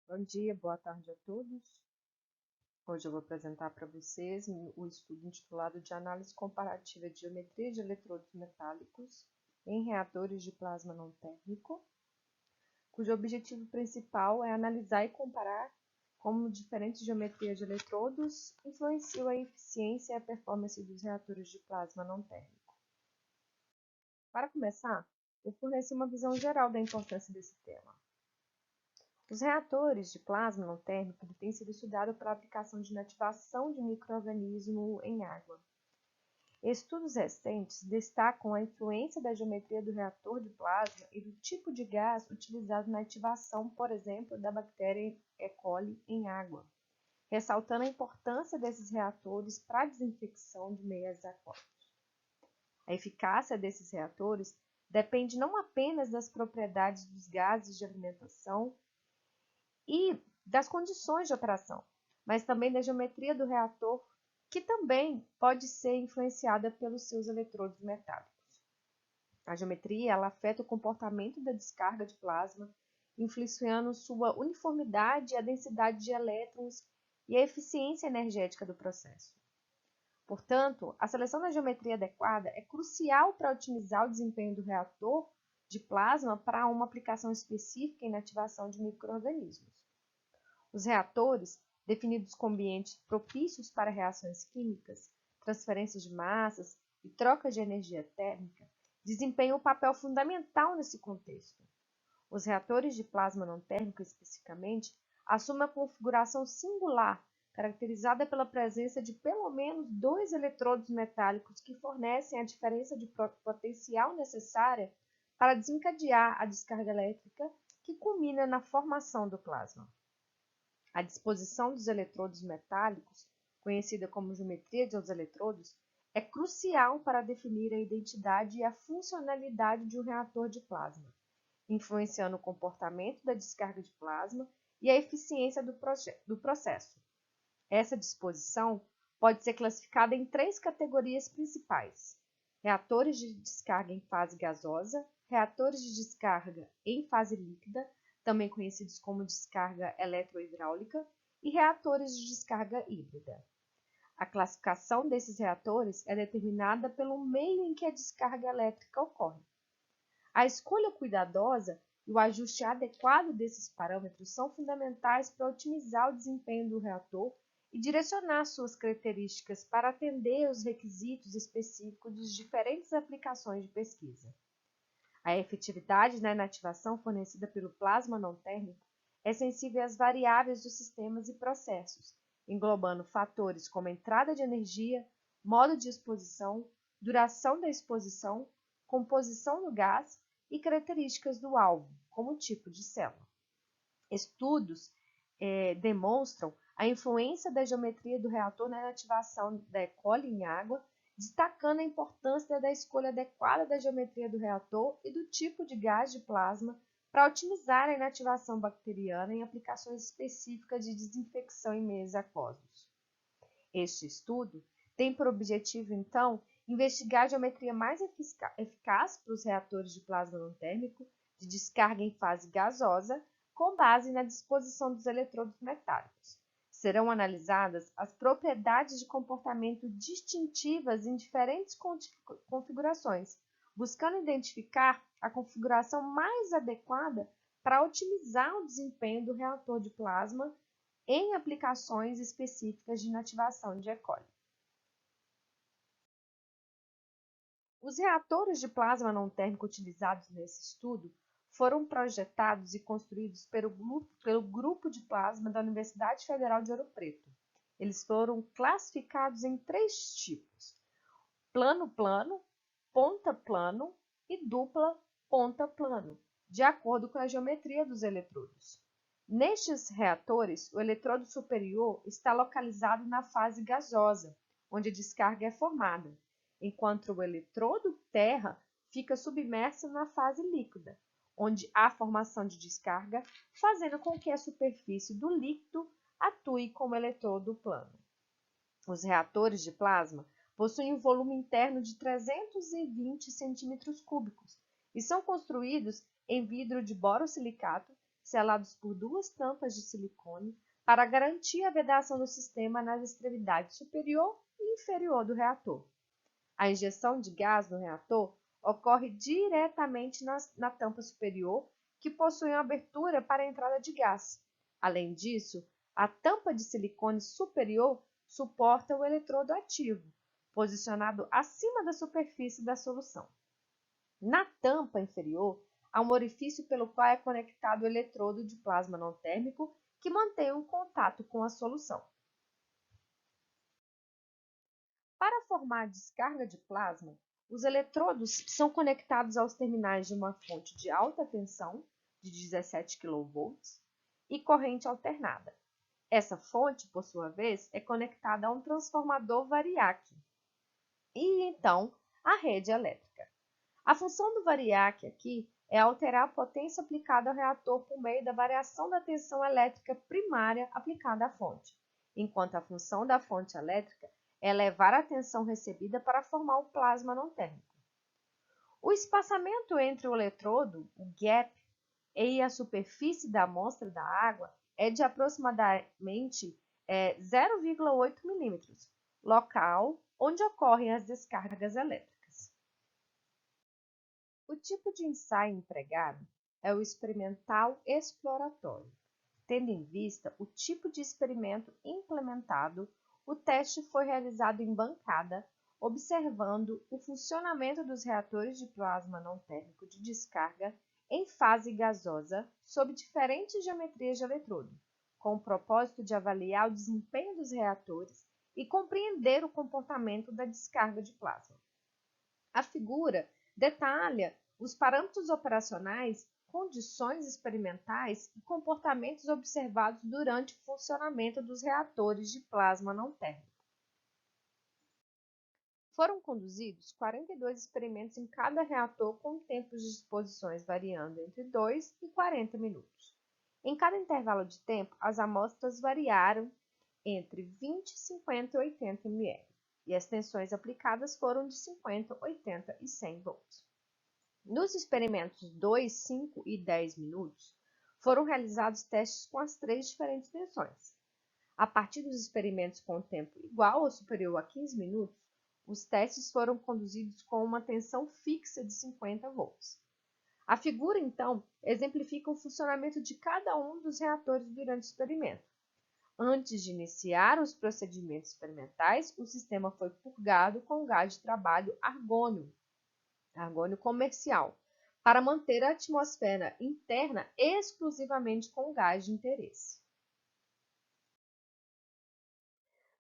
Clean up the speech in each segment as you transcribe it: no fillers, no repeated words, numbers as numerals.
Bom dia, boa tarde a todos. Hoje eu vou apresentar para vocês o estudo intitulado de Análise Comparativa de Geometria de Eletrodos Metálicos em Reatores de Plasma Não Térmico, cujo objetivo principal é analisar e comparar como diferentes geometrias de eletrodos influenciam a eficiência e a performance dos reatores de plasma não térmico. Para começar, eu forneci uma visão geral da importância desse tema. Os reatores de plasma não térmico têm sido estudados para a aplicação de inativação de micro-organismo em água. Estudos recentes destacam a influência da geometria do reator de plasma e do tipo de gás utilizado na ativação, por exemplo, da bactéria E. coli em água, ressaltando a importância desses reatores para a desinfecção de meios aquáticos. A eficácia desses reatores depende não apenas das propriedades dos gases de alimentação e das condições de operação, mas também da geometria do reator, que também pode ser influenciada pelos seus eletrodos metálicos. A geometria ela afeta o comportamento da descarga de plasma, influenciando sua uniformidade, a densidade de elétrons e a eficiência energética do processo. Portanto, a seleção da geometria adequada é crucial para otimizar o desempenho do reator de plasma para uma aplicação específica em inativação de micro-organismos. Os reatores, definidos como ambientes propícios para reações químicas, transferências de massas e troca de energia térmica, desempenham um papel fundamental nesse contexto. Os reatores de plasma não térmico, especificamente, assumem a configuração singular, caracterizada pela presença de pelo menos 2 eletrodos metálicos que fornecem a diferença de potencial necessária para desencadear a descarga elétrica que culmina na formação do plasma. A disposição dos eletrodos metálicos, conhecida como geometria dos eletrodos, é crucial para definir a identidade e a funcionalidade de um reator de plasma, influenciando o comportamento da descarga de plasma e a eficiência do processo. Essa disposição pode ser classificada em 3 categorias principais: reatores de descarga em fase gasosa, reatores de descarga em fase líquida, também conhecidos como descarga eletrohidráulica, e reatores de descarga híbrida. A classificação desses reatores é determinada pelo meio em que a descarga elétrica ocorre. A escolha cuidadosa e o ajuste adequado desses parâmetros são fundamentais para otimizar o desempenho do reator e direcionar suas características para atender aos requisitos específicos de diferentes aplicações de pesquisa. A efetividade na inativação fornecida pelo plasma não térmico é sensível às variáveis dos sistemas e processos, englobando fatores como entrada de energia, modo de exposição, duração da exposição, composição do gás e características do alvo, como o tipo de célula. Estudos demonstram a influência da geometria do reator na inativação da E. coli em água, destacando a importância da escolha adequada da geometria do reator e do tipo de gás de plasma para otimizar a inativação bacteriana em aplicações específicas de desinfecção em meios aquosos. Este estudo tem por objetivo, então, investigar a geometria mais eficaz para os reatores de plasma não térmico de descarga em fase gasosa, com base na disposição dos eletrodos metálicos. Serão analisadas as propriedades de comportamento distintivas em diferentes configurações, buscando identificar a configuração mais adequada para otimizar o desempenho do reator de plasma em aplicações específicas de inativação de E. coli. Os reatores de plasma não térmico utilizados nesse estudo foram projetados e construídos pelo Grupo de Plasma da Universidade Federal de Ouro Preto. Eles foram classificados em 3 tipos: plano-plano, ponta-plano e dupla ponta-plano, de acordo com a geometria dos eletrodos. Nestes reatores, o eletrodo superior está localizado na fase gasosa, onde a descarga é formada, enquanto o eletrodo terra fica submerso na fase líquida, onde há formação de descarga, fazendo com que a superfície do líquido atue como eletrodo plano. Os reatores de plasma possuem um volume interno de 320 cm3 e são construídos em vidro de borosilicato, selados por duas tampas de silicone para garantir a vedação do sistema nas extremidades superior e inferior do reator. A injeção de gás no reator ocorre diretamente na tampa superior, que possui uma abertura para a entrada de gás. Além disso, a tampa de silicone superior suporta o eletrodo ativo, posicionado acima da superfície da solução. Na tampa inferior, há um orifício pelo qual é conectado o eletrodo de plasma não térmico, que mantém um contato com a solução. Para formar a descarga de plasma, os eletrodos são conectados aos terminais de uma fonte de alta tensão, de 17 kV, e corrente alternada. Essa fonte, por sua vez, é conectada a um transformador variac e, então, à rede elétrica. A função do variac aqui é alterar a potência aplicada ao reator por meio da variação da tensão elétrica primária aplicada à fonte, enquanto a função da fonte elétrica é levar a tensão recebida para formar o plasma não térmico. O espaçamento entre o eletrodo, o gap, e a superfície da amostra da água é de aproximadamente 0,8 mm, local onde ocorrem as descargas elétricas. O tipo de ensaio empregado é o experimental exploratório. Tendo em vista o tipo de experimento implementado, o teste foi realizado em bancada, observando o funcionamento dos reatores de plasma não térmico de descarga em fase gasosa sob diferentes geometrias de eletrodo, com o propósito de avaliar o desempenho dos reatores e compreender o comportamento da descarga de plasma. A figura detalha os parâmetros operacionais, condições experimentais e comportamentos observados durante o funcionamento dos reatores de plasma não térmico. Foram conduzidos 42 experimentos em cada reator com tempos de exposições variando entre 2 e 40 minutos. Em cada intervalo de tempo, as amostras variaram entre 20, 50 e 80 ml, e as tensões aplicadas foram de 50, 80 e 100 volts. Nos experimentos 2, 5 e 10 minutos, foram realizados testes com as três diferentes tensões. A partir dos experimentos com tempo igual ou superior a 15 minutos, os testes foram conduzidos com uma tensão fixa de 50 volts. A figura, então, exemplifica o funcionamento de cada um dos reatores durante o experimento. Antes de iniciar os procedimentos experimentais, o sistema foi purgado com gás de trabalho argônio comercial, para manter a atmosfera interna exclusivamente com gás de interesse.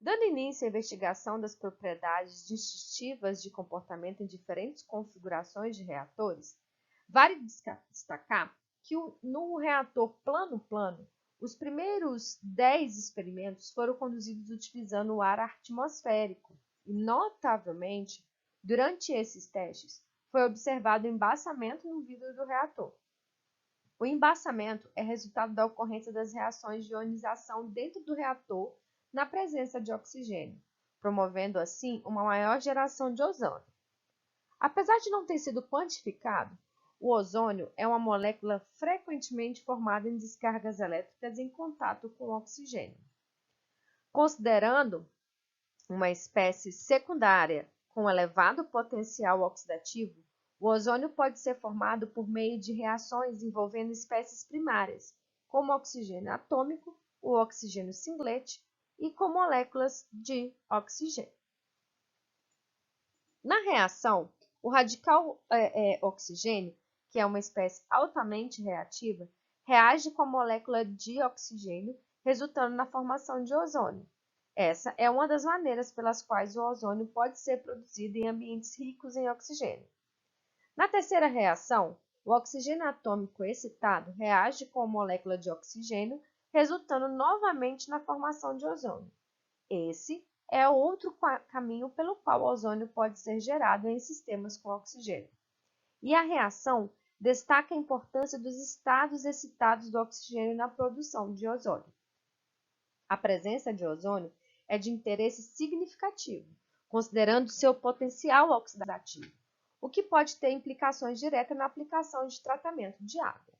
Dando início à investigação das propriedades distintivas de comportamento em diferentes configurações de reatores, vale destacar que no reator plano-plano, os primeiros 10 experimentos foram conduzidos utilizando o ar atmosférico e, notavelmente, durante esses testes, foi observado embaçamento no vidro do reator. O embaçamento é resultado da ocorrência das reações de ionização dentro do reator na presença de oxigênio, promovendo assim uma maior geração de ozônio. Apesar de não ter sido quantificado, o ozônio é uma molécula frequentemente formada em descargas elétricas em contato com o oxigênio. Considerando uma espécie secundária com elevado potencial oxidativo, o ozônio pode ser formado por meio de reações envolvendo espécies primárias, como o oxigênio atômico, o oxigênio singlete e com moléculas de oxigênio. Na reação, o radical oxigênio, que é uma espécie altamente reativa, reage com a molécula de oxigênio, resultando na formação de ozônio. Essa é uma das maneiras pelas quais o ozônio pode ser produzido em ambientes ricos em oxigênio. Na terceira reação, o oxigênio atômico excitado reage com a molécula de oxigênio, resultando novamente na formação de ozônio. Esse é outro caminho pelo qual o ozônio pode ser gerado em sistemas com oxigênio. E a reação destaca a importância dos estados excitados do oxigênio na produção de ozônio. A presença de ozônio é de interesse significativo, considerando seu potencial oxidativo, o que pode ter implicações diretas na aplicação de tratamento de água.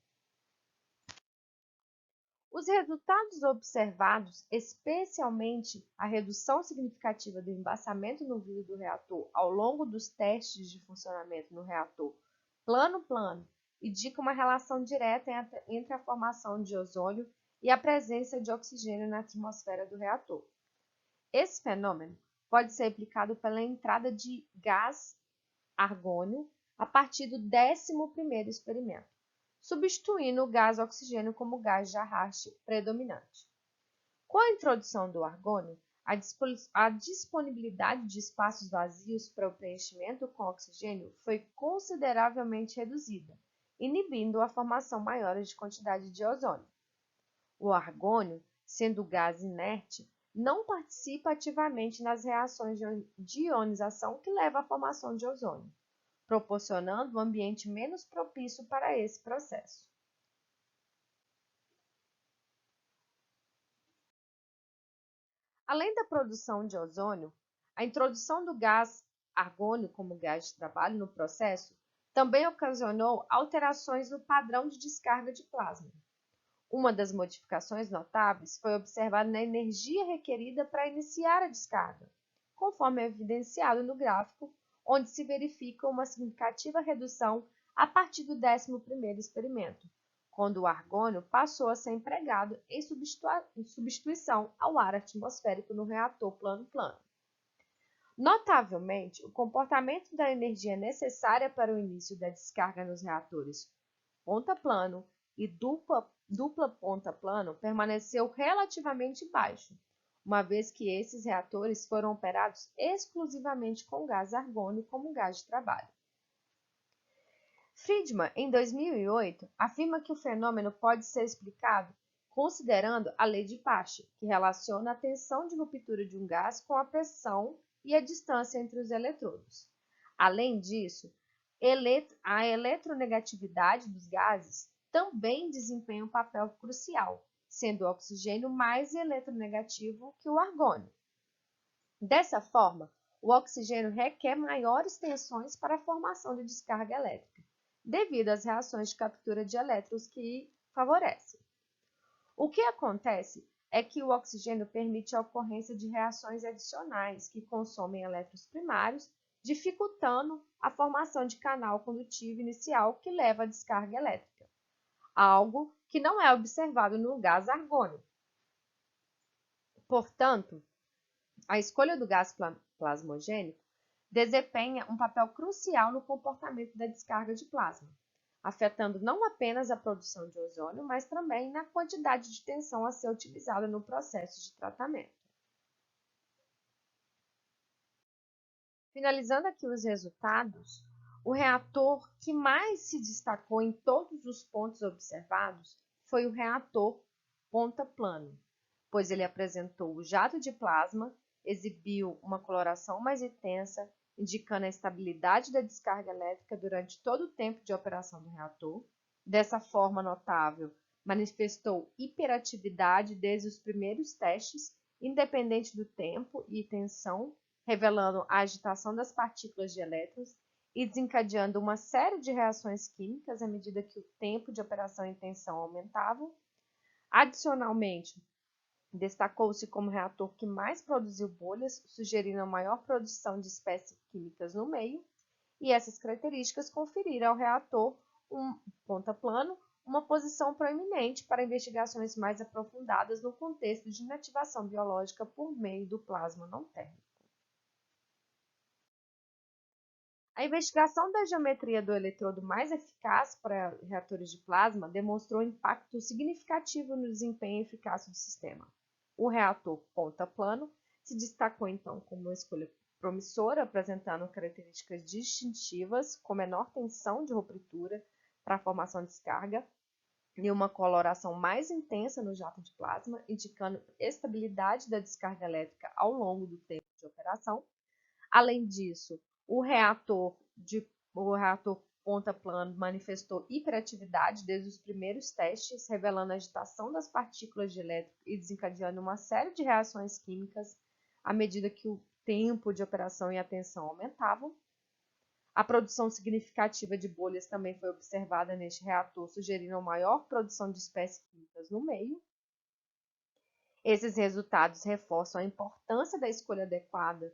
Os resultados observados, especialmente a redução significativa do embaçamento no vidro do reator ao longo dos testes de funcionamento no reator plano-plano, indicam uma relação direta entre a formação de ozônio e a presença de oxigênio na atmosfera do reator. Esse fenômeno pode ser explicado pela entrada de gás argônio a partir do 11º experimento, substituindo o gás oxigênio como gás de arraste predominante. Com a introdução do argônio, a disponibilidade de espaços vazios para o preenchimento com oxigênio foi consideravelmente reduzida, inibindo a formação maior de quantidade de ozônio. O argônio, sendo gás inerte, não participa ativamente nas reações de ionização que levam à formação de ozônio, proporcionando um ambiente menos propício para esse processo. Além da produção de ozônio, a introdução do gás argônio como gás de trabalho no processo também ocasionou alterações no padrão de descarga de plasma. Uma das modificações notáveis foi observada na energia requerida para iniciar a descarga, conforme é evidenciado no gráfico, onde se verifica uma significativa redução a partir do 11º experimento, quando o argônio passou a ser empregado em substituição ao ar atmosférico no reator plano-plano. Notavelmente, o comportamento da energia necessária para o início da descarga nos reatores ponta-plano e dupla ponta-plano permaneceu relativamente baixo, uma vez que esses reatores foram operados exclusivamente com gás argônio como gás de trabalho. Friedman, em 2008, afirma que o fenômeno pode ser explicado considerando a lei de Paschen, que relaciona a tensão de ruptura de um gás com a pressão e a distância entre os eletrodos. Além disso, a eletronegatividade dos gases também desempenha um papel crucial, sendo o oxigênio mais eletronegativo que o argônio. Dessa forma, o oxigênio requer maiores tensões para a formação de descarga elétrica, devido às reações de captura de elétrons que favorecem. O que acontece é que o oxigênio permite a ocorrência de reações adicionais que consomem elétrons primários, dificultando a formação de canal condutivo inicial que leva à descarga elétrica, algo que não é observado no gás argônio. Portanto, a escolha do gás plasmogênico desempenha um papel crucial no comportamento da descarga de plasma, afetando não apenas a produção de ozônio, mas também na quantidade de tensão a ser utilizada no processo de tratamento. Finalizando aqui os resultados, o reator que mais se destacou em todos os pontos observados foi o reator ponta-plano, pois ele apresentou o jato de plasma, exibiu uma coloração mais intensa, indicando a estabilidade da descarga elétrica durante todo o tempo de operação do reator. Dessa forma notável, manifestou hiperatividade desde os primeiros testes, independente do tempo e tensão, revelando a agitação das partículas de elétrons e desencadeando uma série de reações químicas à medida que o tempo de operação e tensão aumentavam. Adicionalmente, destacou-se como reator que mais produziu bolhas, sugerindo a maior produção de espécies químicas no meio, e essas características conferiram ao reator ponta-plano uma posição proeminente para investigações mais aprofundadas no contexto de inativação biológica por meio do plasma não térmico. A investigação da geometria do eletrodo mais eficaz para reatores de plasma demonstrou impacto significativo no desempenho e eficácia do sistema. O reator ponta-plano se destacou então como uma escolha promissora, apresentando características distintivas, com menor tensão de ruptura para a formação de descarga e uma coloração mais intensa no jato de plasma, indicando estabilidade da descarga elétrica ao longo do tempo de operação. Além disso, o reator ponta-plano manifestou hiperatividade desde os primeiros testes, revelando a agitação das partículas de elétron e desencadeando uma série de reações químicas à medida que o tempo de operação e a tensão aumentavam. A produção significativa de bolhas também foi observada neste reator, sugerindo uma maior produção de espécies químicas no meio. Esses resultados reforçam a importância da escolha adequada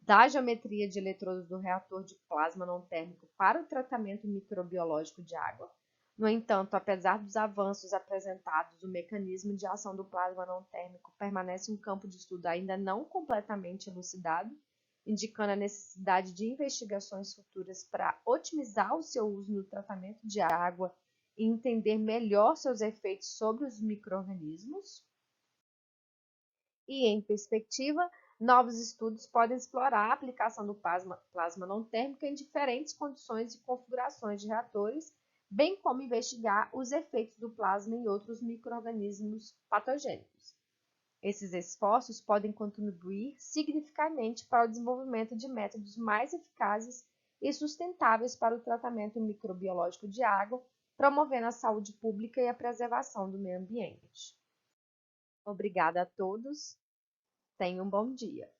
da geometria de eletrodos do reator de plasma não térmico para o tratamento microbiológico de água. No entanto, apesar dos avanços apresentados, o mecanismo de ação do plasma não térmico permanece um campo de estudo ainda não completamente elucidado, indicando a necessidade de investigações futuras para otimizar o seu uso no tratamento de água e entender melhor seus efeitos sobre os micro-organismos. E, em perspectiva, novos estudos podem explorar a aplicação do plasma não térmico em diferentes condições e configurações de reatores, bem como investigar os efeitos do plasma em outros micro-organismos patogênicos. Esses esforços podem contribuir significativamente para o desenvolvimento de métodos mais eficazes e sustentáveis para o tratamento microbiológico de água, promovendo a saúde pública e a preservação do meio ambiente. Obrigada a todos. Tenha um bom dia.